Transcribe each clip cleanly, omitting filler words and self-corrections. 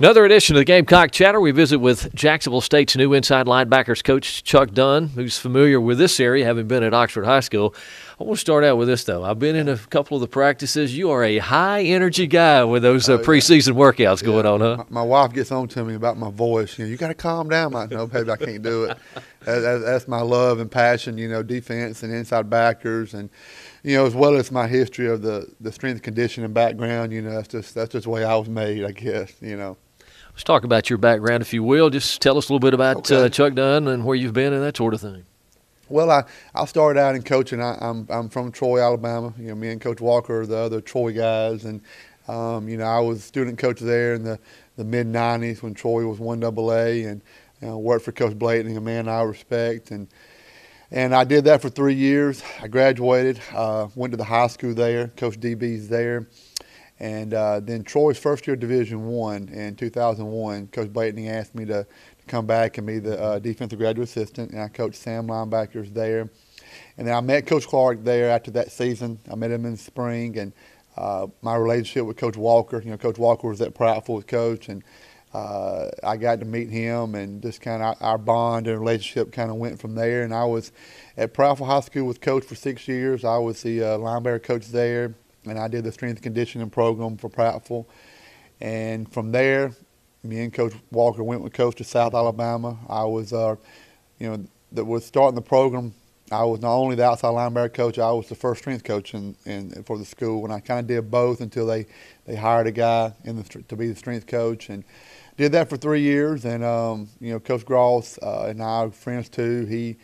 Another edition of the Gamecock Chatter. We visit with Jacksonville State's new inside linebackers coach, Chuck Dunn, who's familiar with this area, having been at Oxford High School. I want to start out with this, though. I've been in a couple of the practices. You are a high-energy guy with those preseason workouts going on, huh? My wife gets on to me about my voice. You got to calm down. I'm like, no, baby, I can't do it. That's my love and passion, defense and inside backers, and as well as my history of the strength and conditioning background. That's just the way I was made, I guess. Let's talk about your background, if you will. Just tell us a little bit about Chuck Dunn and where you've been and that sort of thing. Well, I started out in coaching. I'm from Troy, Alabama. Me and Coach Walker are the other Troy guys, and I was student coach there in the mid-'90s when Troy was 1AA, and worked for Coach Blayton, a man I respect, and I did that for 3 years. I graduated, went to the high school there, Coach DB's there. And then Troy's first year Division I in 2001, Coach Blayton asked me to come back and be the defensive graduate assistant, and I coached Sam linebackers there. And then I met Coach Clark there after that season. I met him in the spring, and my relationship with Coach Walker, Coach Walker was at Prattville with Coach, and I got to meet him, and just kind of our bond and relationship kind of went from there. And I was at Prattville High School with Coach for 6 years. I was the linebacker coach there, and I did the strength and conditioning program for Prattville. And from there, me and Coach Walker went with Coach to South Alabama. I was, that was starting the program. I was not only the outside linebacker coach, I was the first strength coach for the school, and I kind of did both until they hired a guy to be the strength coach, and did that for 3 years. And Coach Gross and I are friends too. He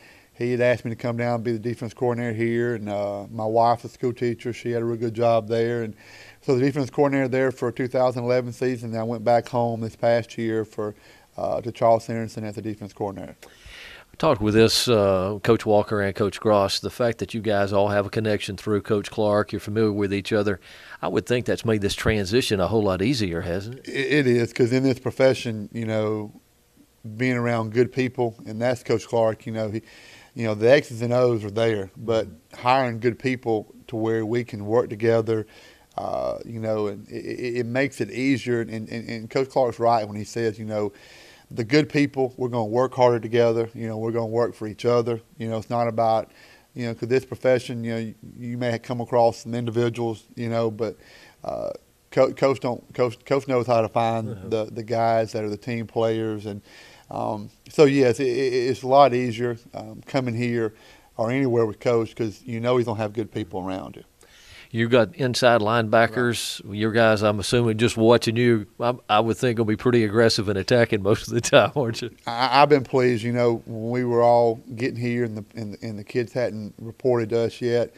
had asked me to come down and be the defense coordinator here, and my wife's a school teacher. She had a real good job there, and so the defense coordinator there for 2011 season. And I went back home this past year to Charles Henderson as the defense coordinator. I talked with this Coach Walker and Coach Gross, the fact that you guys all have a connection through Coach Clark, you're familiar with each other. I would think that's made this transition a whole lot easier, hasn't it? It is, because in this profession, being around good people, and that's Coach Clark, the X's and O's are there, but hiring good people to where we can work together, and it makes it easier. And Coach Clark's right when he says, the good people, we're going to work harder together. We're going to work for each other. It's not about, because this profession, you may come across some individuals, but Coach knows how to find the guys that are the team players. And so, yes, it's a lot easier coming here or anywhere with Coach, because he's going to have good people around you. You've got inside linebackers. Right. Your guys, I'm assuming, just watching you, I would think will be pretty aggressive and attacking most of the time, aren't you? I've been pleased. When we were all getting here and the kids hadn't reported to us yet,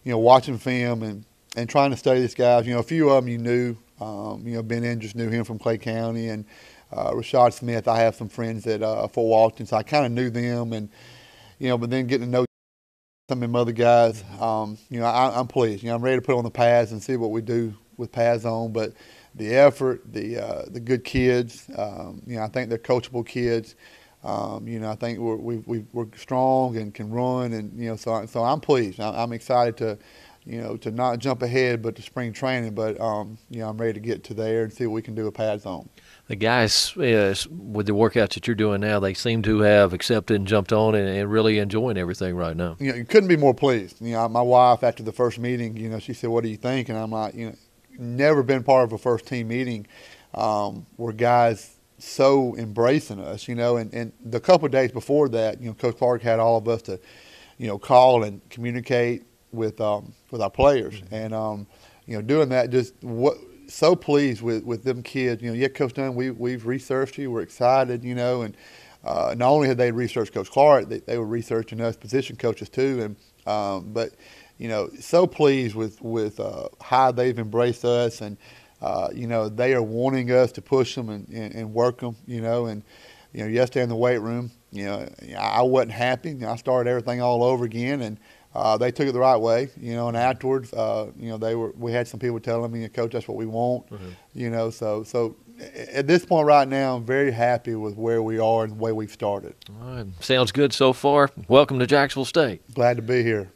watching film and trying to study these guys. A few of them you knew. Ben Andrews knew him from Clay County, and Rashad Smith. I have some friends at Fort Washington, so I kind of knew them, and but then getting to know some of them other guys, I'm pleased. I'm ready to put on the pads and see what we do with pads on. But the effort, the good kids, I think they're coachable kids. I think we're strong and can run, and so I'm pleased. I'm excited to not jump ahead, but to spring training. But I'm ready to get to there and see what we can do with pads on. The guys, with the workouts that you're doing now, they seem to have accepted and jumped on and really enjoying everything right now. You couldn't be more pleased. My wife, after the first meeting, she said, "What do you think?" And I'm like, never been part of a first team meeting where guys so embracing us, and the couple of days before that, Coach Clark had all of us to, call and communicate with our players, and doing that, just so pleased with them kids. Coach Dunn, we've researched you. We're excited, and not only had they researched Coach Clark, they were researching us position coaches too, and but so pleased with how they've embraced us, and they are wanting us to push them and work them, and yesterday in the weight room, I wasn't happy. I started everything all over again, and they took it the right way, and afterwards, we had some people telling me, Coach, that's what we want, so at this point right now, I'm very happy with where we are and the way we've started. All right. Sounds good so far. Welcome to Jacksonville State. Glad to be here.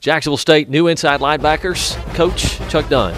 Jacksonville State new inside linebackers coach Chuck Dunn.